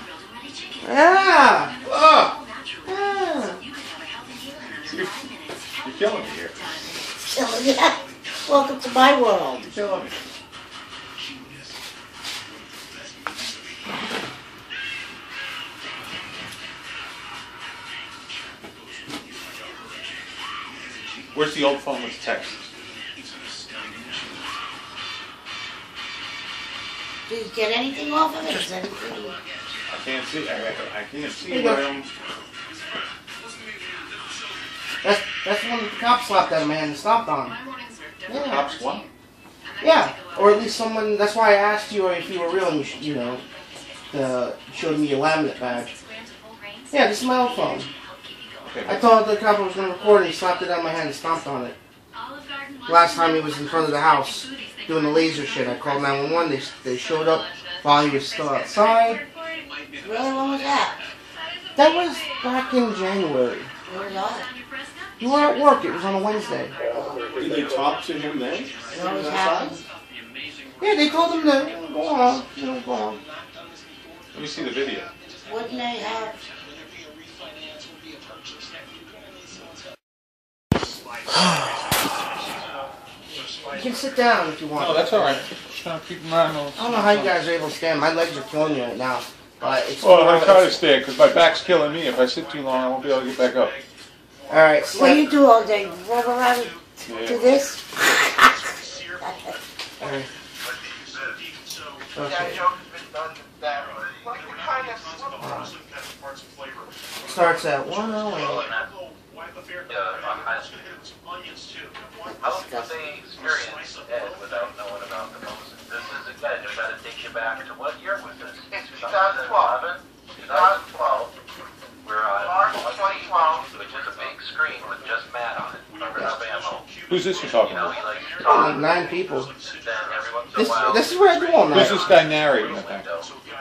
[SPEAKER 1] Yeah!
[SPEAKER 2] Oh!
[SPEAKER 1] Yeah!
[SPEAKER 2] You're killing me here.
[SPEAKER 4] Yeah. Welcome to my world.
[SPEAKER 2] You're killing me. Where's the old phone with text?
[SPEAKER 4] Did you get anything off of it? Is anything?
[SPEAKER 2] I can't see. I can't see where I'm.
[SPEAKER 1] That's when the cops slapped that man and stomped on him.
[SPEAKER 2] The cops what?
[SPEAKER 1] Yeah, or at least someone. That's why I asked you if you were real and you know, showed me your laminate badge. Yeah, this is my old phone.
[SPEAKER 2] Okay,
[SPEAKER 1] I thought the cop was going to record it. He slapped it on my hand and stomped on it. Last time he was in front of the house doing the laser shit. I called 911. They showed up while he was still outside.
[SPEAKER 4] Really? When was that?
[SPEAKER 1] That was back in January.
[SPEAKER 4] Where was I?
[SPEAKER 1] You were at work. It was on a Wednesday.
[SPEAKER 5] Did you talk to him then?
[SPEAKER 4] What was happening?
[SPEAKER 1] Yeah, they told him to go on. You know, go on.
[SPEAKER 2] let me see the video.
[SPEAKER 4] Wouldn't they have?
[SPEAKER 1] You can sit down if you want.
[SPEAKER 2] No, that's all right. Just trying to keep my nose.
[SPEAKER 1] I don't know how you guys are able to stand. My legs are killing me right now. But it's
[SPEAKER 2] Well, I try to stand because my back's killing me. If I sit too long, I won't be able to get back up.
[SPEAKER 1] All right.
[SPEAKER 4] What do you do all day? Roll around and do this?
[SPEAKER 1] All right. Okay. Starts at 1:08.
[SPEAKER 7] How long did they experience Ed without knowing about the Moses? This is, again, just got to take you back to what year was this?
[SPEAKER 3] It's 2012.
[SPEAKER 7] 2012. We're on
[SPEAKER 3] March 2012.
[SPEAKER 7] which is a big screen with just Matt on it. Covered up ammo.
[SPEAKER 2] Who's this you're talking
[SPEAKER 7] You know,
[SPEAKER 2] about?
[SPEAKER 7] he likes to
[SPEAKER 1] Oh,
[SPEAKER 7] talk.
[SPEAKER 1] like 9 people.
[SPEAKER 7] Then every once in a while,
[SPEAKER 1] This is what I do all
[SPEAKER 2] Who's
[SPEAKER 1] night.
[SPEAKER 2] this guy narrating the thing?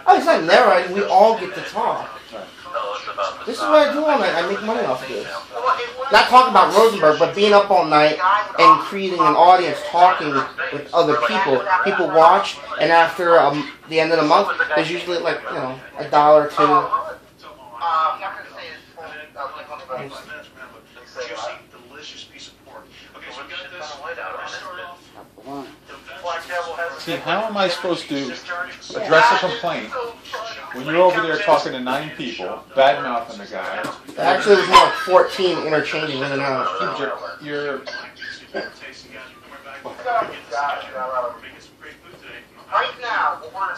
[SPEAKER 1] Oh, it's not narrating. We all get to talk.
[SPEAKER 7] tell us about the
[SPEAKER 1] This is what I do all night. I make money off of this.
[SPEAKER 3] Well, it was
[SPEAKER 1] Not talking about Rosenburg, but being up all night and creating an audience, talking with other people. People watch, and after the end of the month, there's usually like, you know, $1 or $2.
[SPEAKER 3] I'm not going to say it's full, like on the website.
[SPEAKER 7] juicy,
[SPEAKER 3] delicious piece of pork. Okay,
[SPEAKER 7] so we got this white out on it.
[SPEAKER 3] Black Devil has
[SPEAKER 2] See, how am I supposed to address a complaint when you're over there talking to 9 people, bad mouthing the guy?
[SPEAKER 1] Actually, it was more like 14 interchanging in and out.
[SPEAKER 2] You're
[SPEAKER 3] right now, we're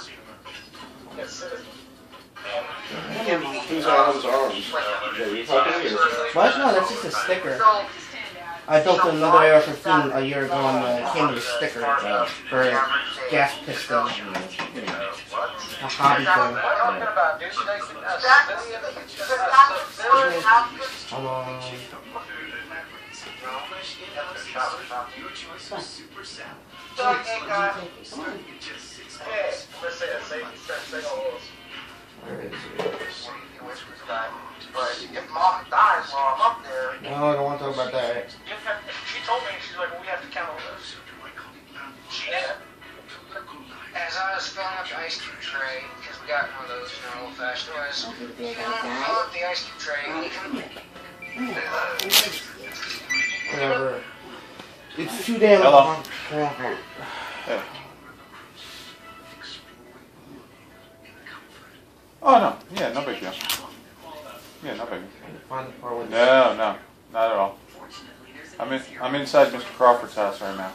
[SPEAKER 5] Who's on his arms? Yeah, you're talking or?
[SPEAKER 1] What? No, that's just a sticker. I built another AR-15 a year ago and it came with a sticker for a gas piston. A hobby thing.
[SPEAKER 3] If mom dies while I'm up there,
[SPEAKER 1] No, I don't want to talk about that.
[SPEAKER 3] she told me, she's like, well, we have to count all this.
[SPEAKER 8] As I was filling up the ice cube tray, because we got one of those, you know, old-fashioned ones, fill up the ice cube tray,
[SPEAKER 1] Whatever. It's too damn
[SPEAKER 2] Hello.
[SPEAKER 1] long.
[SPEAKER 2] Hey. Oh no, yeah, no big deal. Yeah, no big deal. No, not at all. I'm inside Mr. Crawford's house right now.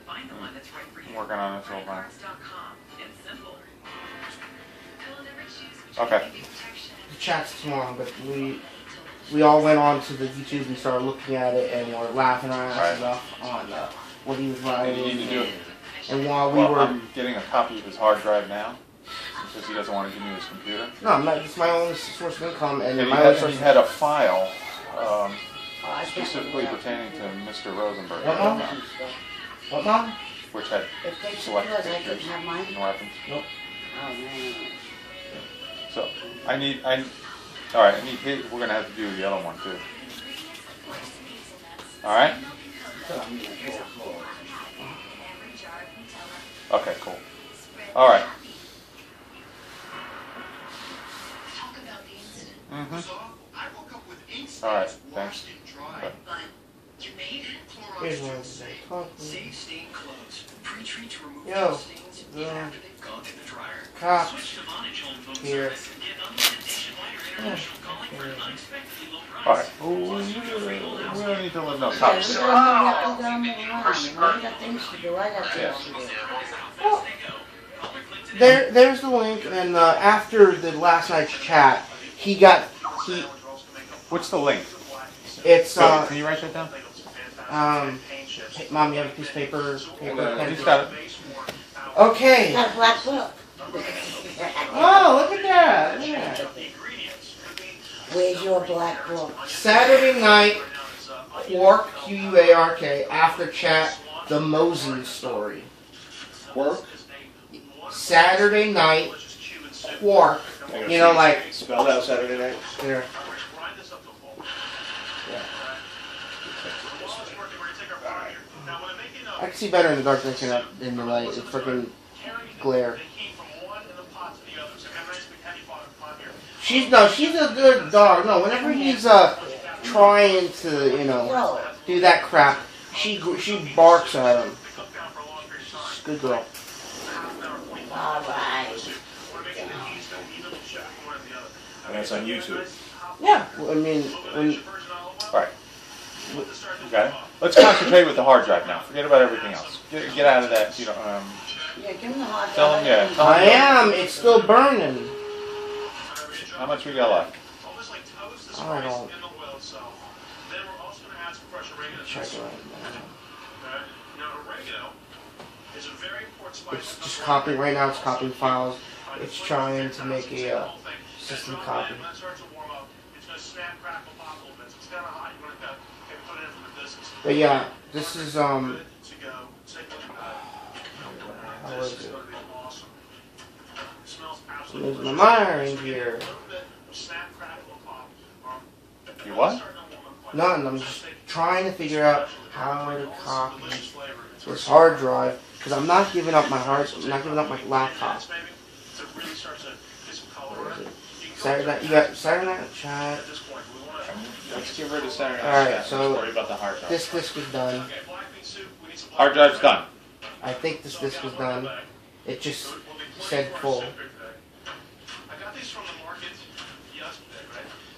[SPEAKER 2] I'm working on this whole thing. Okay.
[SPEAKER 1] The chat's tomorrow, but we all went on to the YouTube and started looking at it and were laughing our asses off on what he was
[SPEAKER 2] And you
[SPEAKER 1] writing.
[SPEAKER 2] need to do it.
[SPEAKER 1] And while we
[SPEAKER 2] Well,
[SPEAKER 1] were...
[SPEAKER 2] I'm getting a copy of his hard drive now because he doesn't want to give me his computer.
[SPEAKER 1] No, I'm not, it's my only source of income and
[SPEAKER 2] And
[SPEAKER 1] my only
[SPEAKER 2] he
[SPEAKER 1] source
[SPEAKER 2] had a file specifically pertaining to Mr. Rosenburg,
[SPEAKER 1] What, Mom? What, Mom?
[SPEAKER 2] which had
[SPEAKER 4] If they took
[SPEAKER 2] select
[SPEAKER 4] yours, I
[SPEAKER 2] pictures
[SPEAKER 4] couldn't have mine.
[SPEAKER 2] and weapons.
[SPEAKER 1] Nope.
[SPEAKER 4] Oh, man.
[SPEAKER 2] So I need his. We're gonna have to do the other one too. All right. Okay. Cool. All right. All right. Thanks. Okay.
[SPEAKER 1] Here's one to say. Yo, the cops here
[SPEAKER 2] All right. We don't need to live no
[SPEAKER 4] Yeah,
[SPEAKER 2] tops.
[SPEAKER 4] we gotta move around. You know, we got things to do. I got things to do.
[SPEAKER 1] Well, there's the link, and after the last night's chat, he.
[SPEAKER 2] What's the link?
[SPEAKER 1] It's
[SPEAKER 2] Can you write that down?
[SPEAKER 1] Mom, you have a piece of paper?
[SPEAKER 2] He's got it.
[SPEAKER 1] Okay.
[SPEAKER 4] Got a black book.
[SPEAKER 1] Oh, look at that. Yeah.
[SPEAKER 4] Where's your black book?
[SPEAKER 1] Saturday night, Quark, Q-U-A-R-K, after chat, the Mosen story.
[SPEAKER 5] Work?
[SPEAKER 1] Saturday night, Quark, you know, like...
[SPEAKER 5] Spelled out Saturday night?
[SPEAKER 1] There. I can see better in the dark than in the light. It's freaking glare. She's a good dog. No, whenever he's trying to, you know, do that crap, she barks at him. Good girl.
[SPEAKER 4] Alright.
[SPEAKER 2] And that's on YouTube.
[SPEAKER 1] Yeah, I mean,
[SPEAKER 2] All right. Okay. Let's concentrate with the hard drive now. Forget about everything else. Get out of that. You know.
[SPEAKER 4] Yeah, give him the hard
[SPEAKER 2] Tell him, yeah. Tell him
[SPEAKER 1] I am. It's still burning.
[SPEAKER 2] How much we got left?
[SPEAKER 1] I don't. Check it out. It's just copying right now. It's copying files. It's trying to make a system copy. But yeah, this is how is it? I'm losing my mind here.
[SPEAKER 2] You what?
[SPEAKER 1] None. I'm just trying to figure out how to copy this hard drive because I'm not giving up my I'm not giving up my laptop. Where is it? Saturday night. You got Saturday night chat.
[SPEAKER 2] Let's get rid of Saturday night.
[SPEAKER 1] All right.
[SPEAKER 2] Let's
[SPEAKER 1] So
[SPEAKER 2] worry about the hard drive.
[SPEAKER 1] this disc is done.
[SPEAKER 2] Hard drive's done.
[SPEAKER 1] I think this disc is done. It just said full.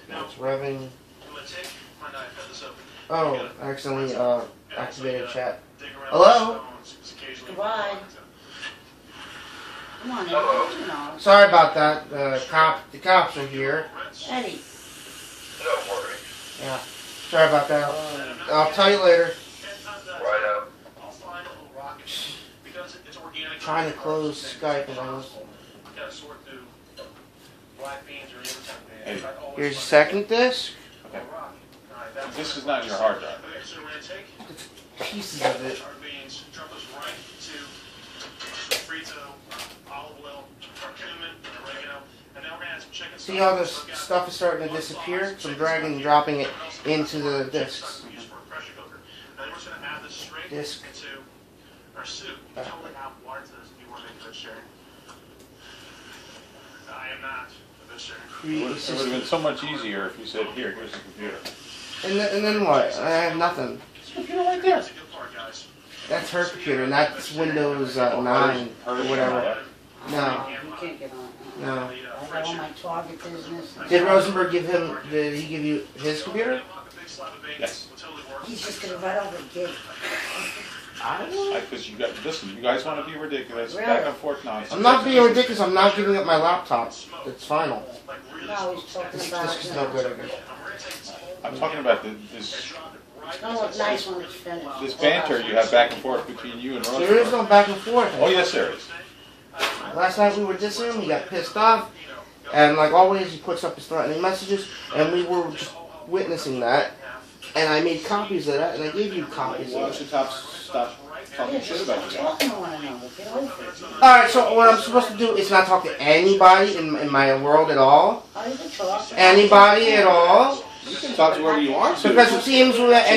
[SPEAKER 1] It's revving. Oh, I accidentally activated chat. Hello?
[SPEAKER 4] Goodbye. Come on, Eddie. You know.
[SPEAKER 1] Sorry about that. The cops are here.
[SPEAKER 4] Eddie.
[SPEAKER 7] Don't worry.
[SPEAKER 1] Yeah. Sorry about that. I'll tell you later.
[SPEAKER 7] Right up.
[SPEAKER 1] Trying to close Skype and I was...
[SPEAKER 2] Hey,
[SPEAKER 1] Here's the second disc.
[SPEAKER 2] okay. This is not your hard drive.
[SPEAKER 1] It's pieces of it. See how this stuff is starting to disappear? So I'm dragging and dropping it into the discs. Disc.
[SPEAKER 2] It would have been so much easier if you said, here's the computer.
[SPEAKER 1] And then what? I have nothing.
[SPEAKER 2] This computer right there.
[SPEAKER 1] That's her computer, and that's Windows 9 or whatever. No.
[SPEAKER 4] You can't get on.
[SPEAKER 1] No.
[SPEAKER 4] I got all my Target business.
[SPEAKER 1] Did Rosenburg did he give you his computer?
[SPEAKER 2] Yes.
[SPEAKER 4] He's just gonna right over and get it.
[SPEAKER 1] I don't know.
[SPEAKER 2] Because listen, you guys want to be ridiculous,
[SPEAKER 4] Really?
[SPEAKER 2] back and forth nonsense.
[SPEAKER 1] I'm not being ridiculous. I'm not giving up my laptop. It's final.
[SPEAKER 4] No, he's talking
[SPEAKER 1] This
[SPEAKER 4] about
[SPEAKER 1] disc is no good again.
[SPEAKER 2] I'm talking about this
[SPEAKER 4] It's gonna look nice when it's finished.
[SPEAKER 2] this banter you have back and forth between you and
[SPEAKER 1] There is
[SPEAKER 2] Rosenberg.
[SPEAKER 1] no back and forth.
[SPEAKER 2] Oh yes, there is.
[SPEAKER 1] Last night we were dissing him. He got pissed off, and like always, he puts up his threatening messages, and we were just witnessing that. And I made copies of that, and I gave you copies
[SPEAKER 5] Why
[SPEAKER 1] of
[SPEAKER 5] don't
[SPEAKER 1] it.
[SPEAKER 5] you stop talking shit about you guys?
[SPEAKER 4] Talking to one another. Get over it.
[SPEAKER 1] Alright, so what I'm supposed to do is not talk to anybody in my world at all.
[SPEAKER 4] Oh, you can talk.
[SPEAKER 1] Anybody at all.
[SPEAKER 5] You can talk to whoever you want to.
[SPEAKER 1] Because it seems that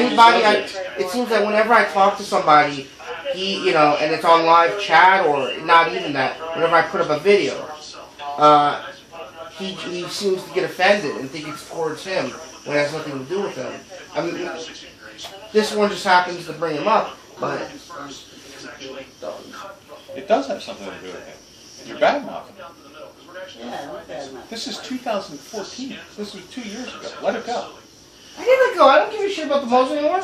[SPEAKER 1] it seems that whenever I talk to somebody, and it's on live chat or not even that, whenever I put up a video, he seems to get offended and think it's towards him when it has nothing to do with him. I mean, this one just happens to bring him up, but
[SPEAKER 2] It does have something to do with it. You're bad mouthing.
[SPEAKER 4] Yeah, look at him.
[SPEAKER 2] This is 2014. This was 2 years ago. Let it go.
[SPEAKER 1] I let it go. I don't give a shit about the Moses anymore.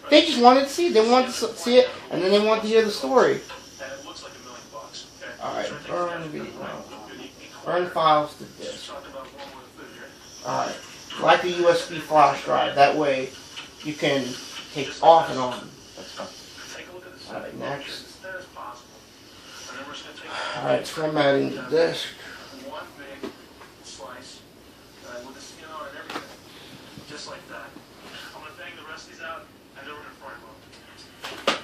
[SPEAKER 1] They just wanted to see it. They wanted to see it, and then they wanted to hear the story. Alright, burn video. Burn files to disk. Alright, like a USB flash drive. That way, you can take off and on.
[SPEAKER 2] That's fine.
[SPEAKER 1] Alright, next. Alright, formatting the disk.
[SPEAKER 3] One big slice with the skin on and everything. Just like that. I'm going to bang the rest of these out and over in the frying pan.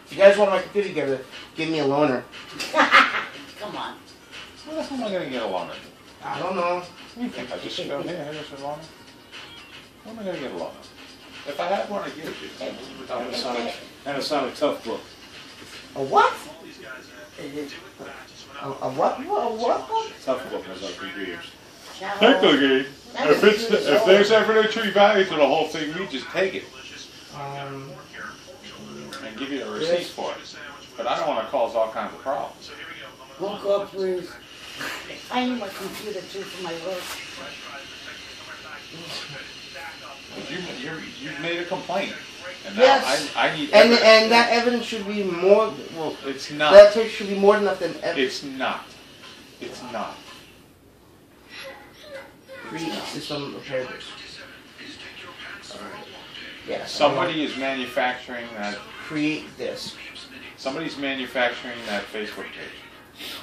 [SPEAKER 1] If you guys want my computer together, give me a loaner.
[SPEAKER 4] Come on.
[SPEAKER 2] Where the hell am I going to get a loaner?
[SPEAKER 1] I don't know.
[SPEAKER 2] You think I just go, here's a loaner? Where am I going to get a loaner? If I had one, I'd give it to you.
[SPEAKER 5] Panasonic Tough Book.
[SPEAKER 1] A what? A what? A what?
[SPEAKER 5] Tough Book has our computers.
[SPEAKER 2] Technically, if there's evidentiary value to the whole thing, we just take it and give you a receipt for it. But I don't want to cause all kinds of problems.
[SPEAKER 4] Look up, please. I need my computer too for my work.
[SPEAKER 2] You've made a complaint, and now
[SPEAKER 1] Yes.
[SPEAKER 2] I need
[SPEAKER 1] And
[SPEAKER 2] evidence.
[SPEAKER 1] and that evidence should be more. Well,
[SPEAKER 2] It's not.
[SPEAKER 1] that tape should be more than enough than evidence.
[SPEAKER 2] It's not. It's not.
[SPEAKER 1] Create system repair this. Yes.
[SPEAKER 2] Somebody is manufacturing that.
[SPEAKER 1] Create this.
[SPEAKER 2] Somebody's manufacturing that Facebook page,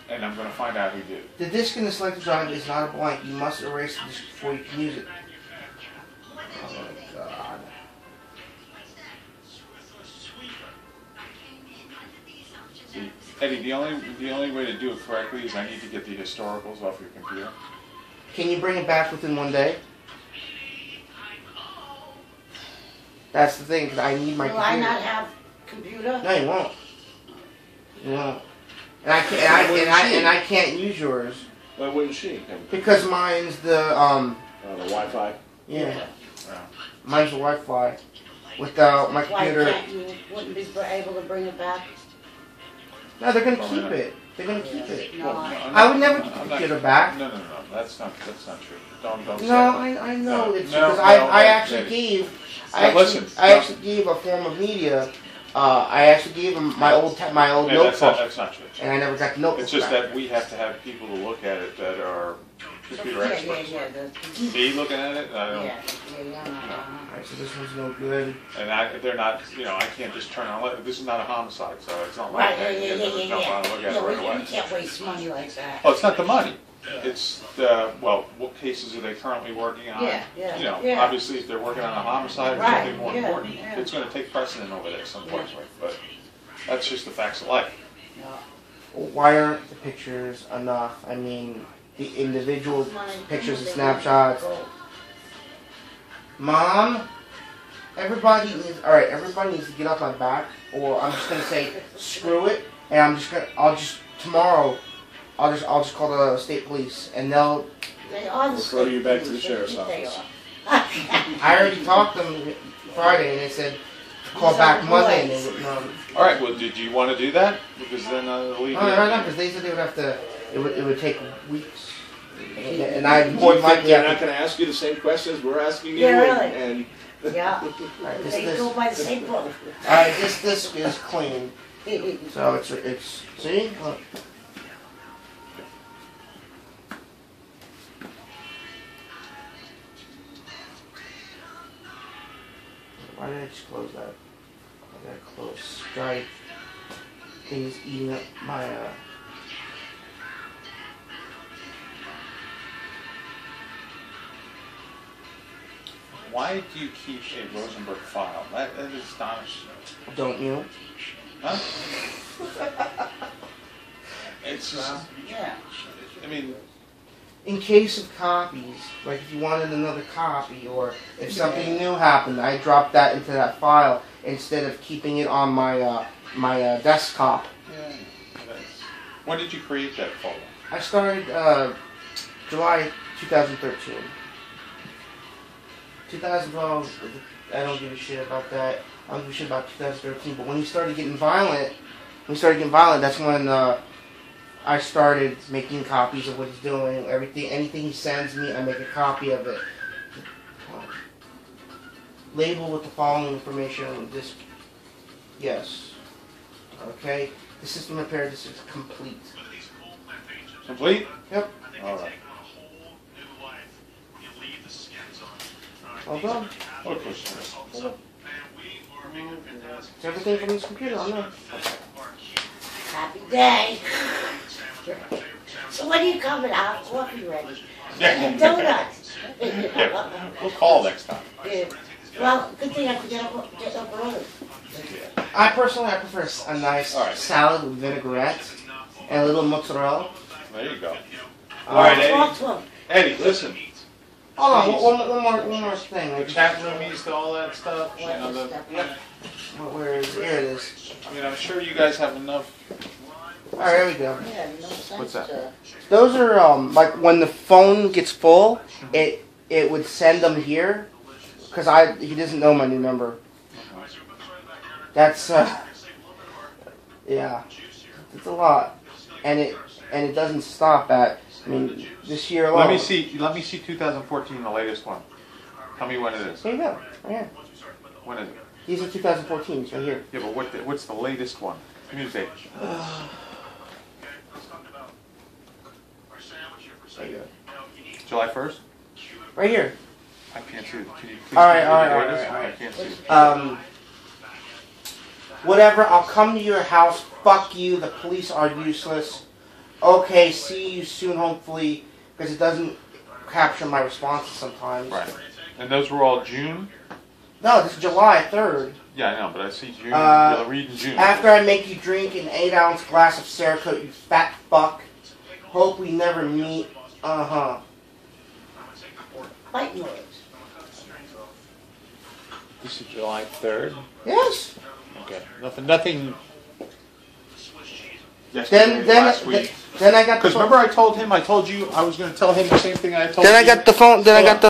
[SPEAKER 2] and I'm going to find out who did.
[SPEAKER 1] The disk in the selected drive is not a blank. You must erase the disk before you can use it. Oh my god.
[SPEAKER 2] See, Eddie, the only way to do it correctly is I need to get the historicals off your computer.
[SPEAKER 1] Can you bring it back within one day? That's the thing, because I need my
[SPEAKER 4] Will
[SPEAKER 1] computer.
[SPEAKER 4] I not have computer?
[SPEAKER 1] No, you won't. You won't. And I can't. And I can't use yours
[SPEAKER 5] Why wouldn't she?
[SPEAKER 1] because mine's the
[SPEAKER 5] The Wi-Fi.
[SPEAKER 1] yeah. Mine's the Wi-Fi. Without my
[SPEAKER 4] Why
[SPEAKER 1] computer.
[SPEAKER 4] can't you, wouldn't be able to bring it back?
[SPEAKER 1] No, they're gonna keep it. They're gonna keep it.
[SPEAKER 4] No,
[SPEAKER 1] I would never keep the computer back.
[SPEAKER 2] No. That's not true. Don't say
[SPEAKER 1] No,
[SPEAKER 2] that.
[SPEAKER 1] I know it's
[SPEAKER 2] No,
[SPEAKER 1] because
[SPEAKER 2] no,
[SPEAKER 1] I
[SPEAKER 2] no,
[SPEAKER 1] actually
[SPEAKER 2] no.
[SPEAKER 1] gave.
[SPEAKER 2] Listen,
[SPEAKER 1] I actually gave a form of media. I actually gave him my old
[SPEAKER 2] Yeah,
[SPEAKER 1] notebook,
[SPEAKER 2] that's not true.
[SPEAKER 1] and I never got the notebook.
[SPEAKER 2] It's just
[SPEAKER 1] back.
[SPEAKER 2] that we have to have people to look at it that are computer experts.
[SPEAKER 4] Yeah.
[SPEAKER 2] Me looking at it, I don't.
[SPEAKER 4] Yeah.
[SPEAKER 1] Alright, so this one's no good.
[SPEAKER 2] And they're not, I can't just turn on. This is not a homicide, so it's not like
[SPEAKER 4] Right,
[SPEAKER 2] I can just jump on and look at it right
[SPEAKER 4] we
[SPEAKER 2] away.
[SPEAKER 4] can't waste money like that.
[SPEAKER 2] Oh, it's not the money. It's what cases are they currently working on?
[SPEAKER 4] Yeah.
[SPEAKER 2] Obviously, if they're working on a homicide or
[SPEAKER 4] Right,
[SPEAKER 2] something more
[SPEAKER 4] yeah,
[SPEAKER 2] important,
[SPEAKER 4] yeah.
[SPEAKER 2] it's going to take precedent over this, unfortunately. But that's just the facts of life.
[SPEAKER 1] Why aren't the pictures enough? I mean, the individual pictures and snapshots. Mom, everybody needs to get off my back, or I'm just gonna say screw it, and tomorrow, I'll just call the state police, and they'll.
[SPEAKER 4] They are the
[SPEAKER 5] We'll throw you back to the sheriff's office.
[SPEAKER 1] I already talked to them Friday, and they said call back Monday, and they would.
[SPEAKER 2] All right. Well, did you want to do that? Because then I'll leave.
[SPEAKER 1] Because they said they would have to. It would take weeks, and I more than likely
[SPEAKER 5] They're
[SPEAKER 1] have
[SPEAKER 5] not
[SPEAKER 1] to.
[SPEAKER 5] going to ask you the same questions we're asking you.
[SPEAKER 4] Yeah, really.
[SPEAKER 5] And
[SPEAKER 4] Yeah.
[SPEAKER 1] Alright,
[SPEAKER 4] They go by the same book.
[SPEAKER 1] Alright, this is clean. So it's see? Look. Why did I just close that? I gotta close Stripe. Things eating up my
[SPEAKER 2] Why do you keep a Rosenburg file? That is astonishing.
[SPEAKER 1] don't you?
[SPEAKER 2] Huh? It's just.
[SPEAKER 4] Yeah.
[SPEAKER 2] I mean.
[SPEAKER 1] In case of copies, like if you wanted another copy or if something new happened, I dropped that into that file instead of keeping it on my desktop.
[SPEAKER 2] Yeah. When did you create that folder?
[SPEAKER 1] I started July 2013. 2012, I don't give a shit about that. I don't give a shit about 2013. But when he started getting violent, when he started getting violent, that's when I started making copies of what he's doing. Anything he sends me, I make a copy of it. Label with the following information. This, yes. Okay. The system repaired. This is complete.
[SPEAKER 2] Complete?
[SPEAKER 1] Yep.
[SPEAKER 2] All right.
[SPEAKER 1] Well done.
[SPEAKER 2] Okay.
[SPEAKER 1] It's everything from this computer. I know.
[SPEAKER 4] Happy day. So when are you coming out? Coffee ready. And donuts.
[SPEAKER 2] We'll call next time.
[SPEAKER 4] Yeah. Well, good thing I could get up early.
[SPEAKER 1] I prefer a nice salad with vinaigrette and a little mozzarella.
[SPEAKER 2] There you go.
[SPEAKER 1] All right,
[SPEAKER 4] Talk to him.
[SPEAKER 2] Eddie, listen.
[SPEAKER 1] Hold on, one more thing.
[SPEAKER 2] The chat roomies to all that stuff. You know,
[SPEAKER 1] Where is it? Here it is.
[SPEAKER 2] I mean, I'm sure you guys have enough.
[SPEAKER 1] All right, here we go.
[SPEAKER 4] Yeah, no sense.
[SPEAKER 2] What's that?
[SPEAKER 1] Those are like when the phone gets full, it would send them here, because he doesn't know my new number. That's yeah, it's a lot, and it doesn't stop at. I mean, this year alone.
[SPEAKER 2] Let me see 2014, the latest one. Tell me when it is.
[SPEAKER 1] Here you go. Right here.
[SPEAKER 2] When is it?
[SPEAKER 1] These are 2014. It's right here.
[SPEAKER 2] Yeah, but what's the latest one? Give me the date.
[SPEAKER 1] There you go.
[SPEAKER 2] July 1st?
[SPEAKER 1] Right here.
[SPEAKER 2] I can't see it. Can you please
[SPEAKER 1] All right,
[SPEAKER 2] give me
[SPEAKER 1] all
[SPEAKER 2] the
[SPEAKER 1] right,
[SPEAKER 2] latest?
[SPEAKER 1] all right.
[SPEAKER 2] I can't see it.
[SPEAKER 1] Whatever. I'll come to your house. Fuck you. The police are useless. Okay. See you soon. Hopefully, because it doesn't capture my responses sometimes.
[SPEAKER 2] Right. And those were all June?
[SPEAKER 1] No, this is July 3rd.
[SPEAKER 2] Yeah, I know, but I see June. You'll read in June.
[SPEAKER 1] After I make you drink an 8-ounce glass of Cerakote, you fat fuck. Hope we never meet. Uh-huh.
[SPEAKER 4] Fight noise.
[SPEAKER 2] This is July 3rd?
[SPEAKER 1] Yes.
[SPEAKER 2] Okay. Nothing.
[SPEAKER 1] Last week. Then I got the
[SPEAKER 2] Because remember I told you I was going to tell him the same thing I told you?
[SPEAKER 1] Then I got the phone. Then I got the